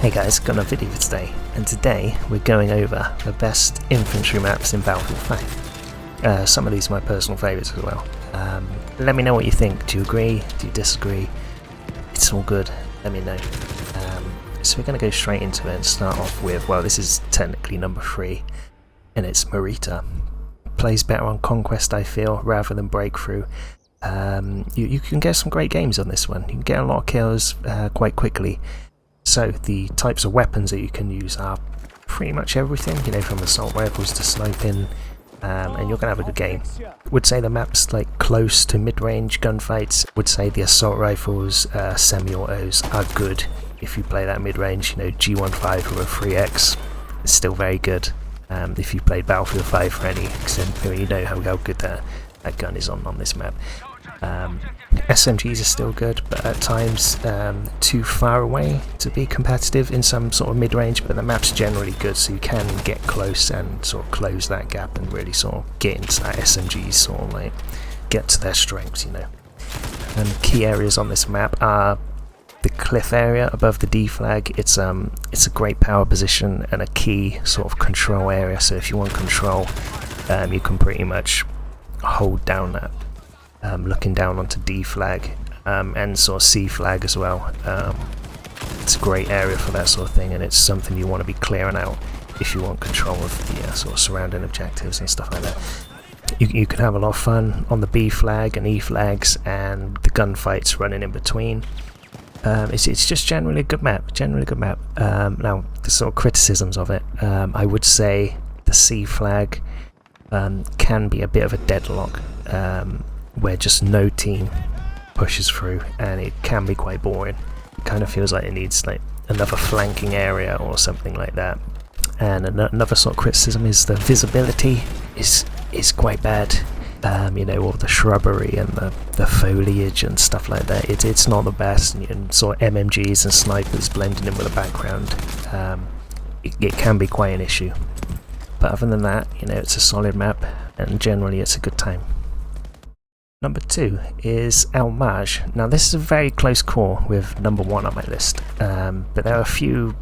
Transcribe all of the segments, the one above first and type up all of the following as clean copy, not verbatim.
Hey guys, got a video for today, and today we're going over the best infantry maps in Battlefield 5. Some of these are my personal favourites as well. Let me know what you think. Do you agree? Do you disagree? It's all good, let me know. So we're going to go straight into it and start off with, well, this is technically number 3, and it's Marita. Plays better on Conquest, I feel, rather than Breakthrough. You can get some great games on this one. You can get a lot of kills quite quickly. So the types of weapons that you can use are pretty much everything, you know, from assault rifles to sniping, and you're going to have a good game. Would say the map's like close to mid-range gunfights. Would say the assault rifles, semi-autos are good if you play that mid-range. You know, G15 or a 3X is still very good. If you played Battlefield 5 for any extent, you know how good that gun is on this map. SMGs are still good, but at times too far away to be competitive in some sort of mid-range, but the map's generally good, so you can get close and sort of close that gap and really sort of get into that SMGs, sort of like get to their strengths, you know. And key areas on this map are the cliff area above the D flag. It's a great power position and a key sort of control area, so if you want control, you can pretty much hold down that. Looking down onto D flag and sort of C flag as well. It's a great area for that sort of thing, and it's something you want to be clearing out if you want control of the sort of surrounding objectives and stuff like that. You can have a lot of fun on the B flag and E flags and the gunfights running in between. It's just generally a good map. Now the sort of criticisms of it, I would say the C flag can be a bit of a deadlock. Where just no team pushes through, and it can be quite boring. It kind of feels like it needs like another flanking area or something like that. And another sort of criticism is the visibility is quite bad. You know, all the shrubbery and the foliage and stuff like that. It's not the best, and sort of MMGs and snipers blending in with the background. It can be quite an issue. But other than that, you know, it's a solid map, and generally it's a good time. Number 2 is Marj. Now this is a very close call with number 1 on my list, but there are a few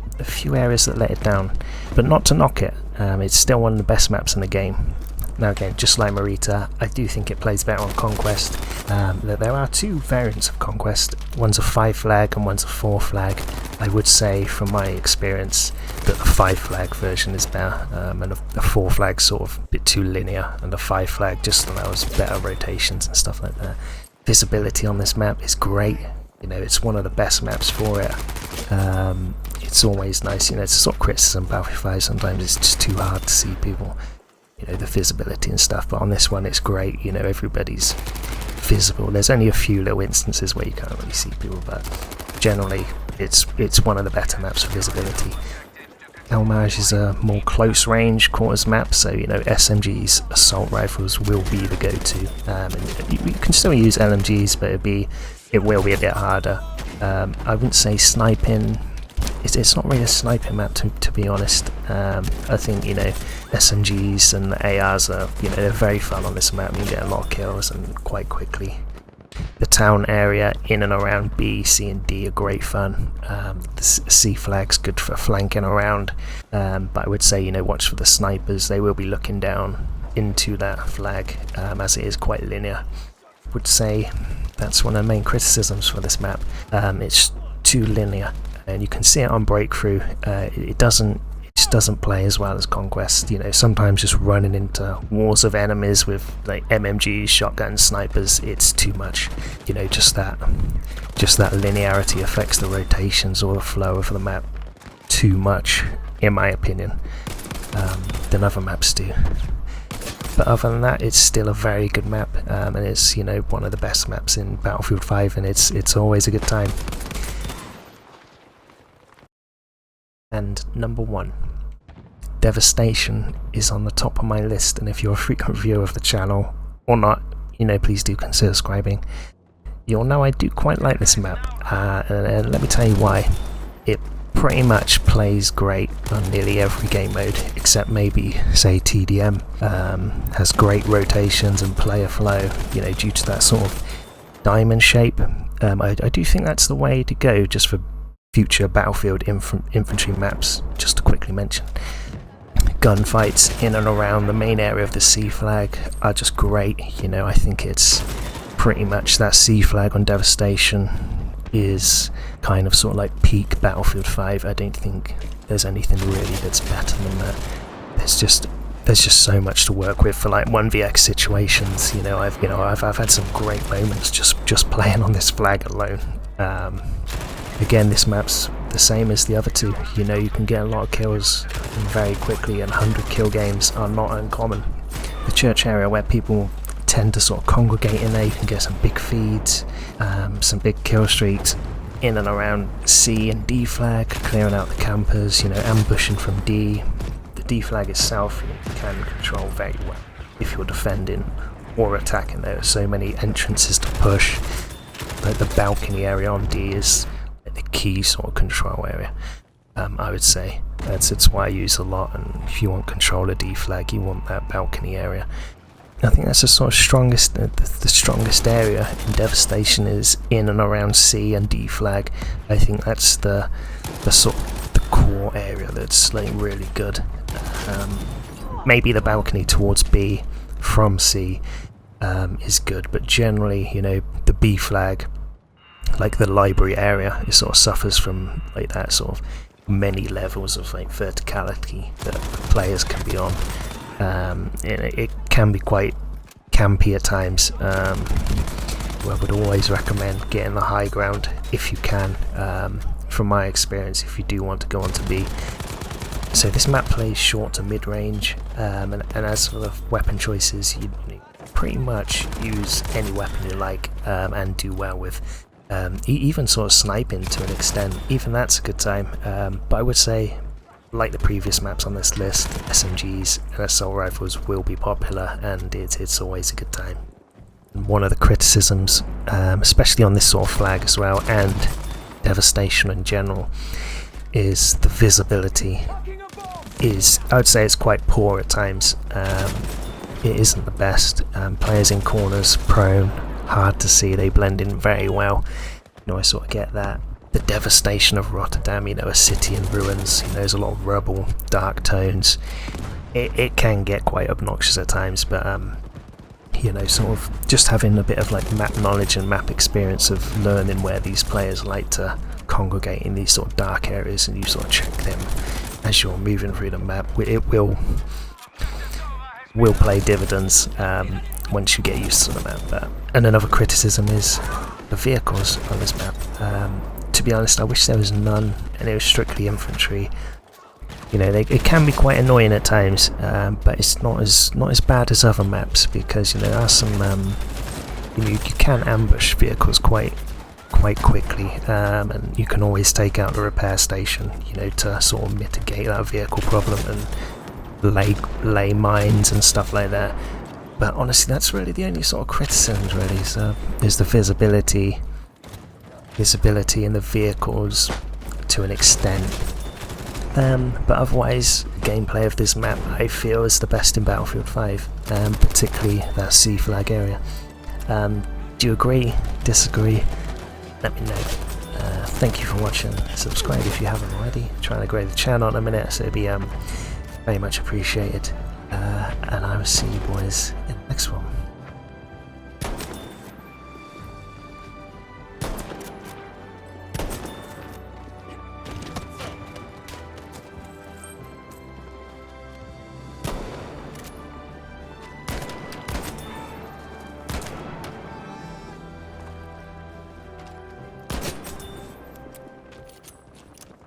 areas that let it down, but not to knock it. It's still one of the best maps in the game. Now again, just like Marita, I do think it plays better on Conquest. There are 2 variants of Conquest. One's a 5 flag and one's a 4 flag. I would say, from my experience, that the 5 flag version is better, and the 4 flag's sort of a bit too linear, and the 5 flag just allows better rotations and stuff like that. Visibility on this map is great. You know, it's one of the best maps for it. It's always nice. You know, it's a sort of criticism of Battlefield 5. Sometimes it's just too hard to see people. You know, the visibility and stuff, but on this one it's great. You know, everybody's visible. There's only a few little instances where you can't really see people, but generally it's one of the better maps for visibility. Marj is a more close range quarters map, so you know, SMGs, assault rifles will be the go-to. And you can still use LMGs, but it will be a bit harder. I wouldn't say sniping. It's not really a sniping map, to be honest. I think, you know, SMGs and the ARs are, you know, they're very fun on this map. You get a lot of kills and quite quickly. The town area in and around B, C and D are great fun. The C flag's good for flanking around, but I would say, you know, watch for the snipers. They will be looking down into that flag, as it is quite linear. Would say that's one of the main criticisms for this map. It's too linear. And you can see it on Breakthrough. It just doesn't play as well as Conquest. You know, sometimes just running into walls of enemies with like MMGs, shotguns, snipers, it's too much. You know, just that linearity affects the rotations or the flow of the map too much, in my opinion, than other maps do. But other than that, it's still a very good map, and it's, you know, one of the best maps in Battlefield 5, and it's always a good time. And number 1, Devastation is on the top of my list, and if you're a frequent viewer of the channel or not, you know, please do consider subscribing. You'll know I do quite like this map, and let me tell you why. It pretty much plays great on nearly every game mode, except maybe, say, TDM. Has great rotations and player flow, you know, due to that sort of diamond shape. I do think that's the way to go, just for future Battlefield infantry maps, just to quickly mention. Gunfights in and around the main area of the C flag are just great. You know, I think it's pretty much that C flag on Devastation is kind of sort of like peak Battlefield 5. I don't think there's anything really that's better than that. There's just so much to work with for like 1vx situations. You know, I've had some great moments just playing on this flag alone. Again, this map's the same as the other two. You know, you can get a lot of kills very quickly, and 100 kill games are not uncommon. The church area where people tend to sort of congregate in there, you can get some big feeds, some big kill streaks in and around C and D flag, clearing out the campers, you know, ambushing from D. The D flag itself you can control very well if you're defending or attacking. There are so many entrances to push. Like the balcony area on D is the key sort of control area. I would say it's why I use a lot, and if you want control of D flag, you want that balcony area. I think that's the sort of strongest, the strongest area in Devastation is in and around C and D flag. I think that's the sort of the core area that's like really good. Maybe the balcony towards B from C is good, but generally, you know, the B flag, like the library area, it sort of suffers from like that sort of many levels of like verticality that players can be on. It can be quite campy at times. I would always recommend getting the high ground if you can, from my experience, if you do want to go on to B. So this map plays short to mid-range, and as for the weapon choices, you pretty much use any weapon you like and do well with. Even sort of sniping to an extent, even that's a good time. But I would say, like the previous maps on this list, SMGs and assault rifles will be popular, and it's always a good time. And one of the criticisms, especially on this sort of flag as well, and Devastation in general, is the visibility. I would say it's quite poor at times. It isn't the best. Players in corners, prone, hard to see, they blend in very well. You know, I sort of get that. The devastation of Rotterdam, you know, a city in ruins, you know, there's a lot of rubble, dark tones. It can get quite obnoxious at times, but you know, sort of just having a bit of like map knowledge and map experience of learning where these players like to congregate in these sort of dark areas, and you sort of check them as you're moving through the map. It will play dividends once you get used to the map. And another criticism is the vehicles on this map. To be honest, I wish there was none and it was strictly infantry. You know, it can be quite annoying at times, but it's not as bad as other maps, because you know there are some you can ambush vehicles quite quickly, and you can always take out the repair station, you know, to sort of mitigate that vehicle problem and lay mines and stuff like that. But honestly, that's really the only sort of criticisms really, is the visibility in the vehicles to an extent. But otherwise, the gameplay of this map I feel is the best in Battlefield 5, particularly that C flag area. Do you agree? Disagree? Let me know. Thank you for watching. Subscribe if you haven't already. Trying to grow the channel in a minute, so it'd be very much appreciated. And I will see you boys in the next one.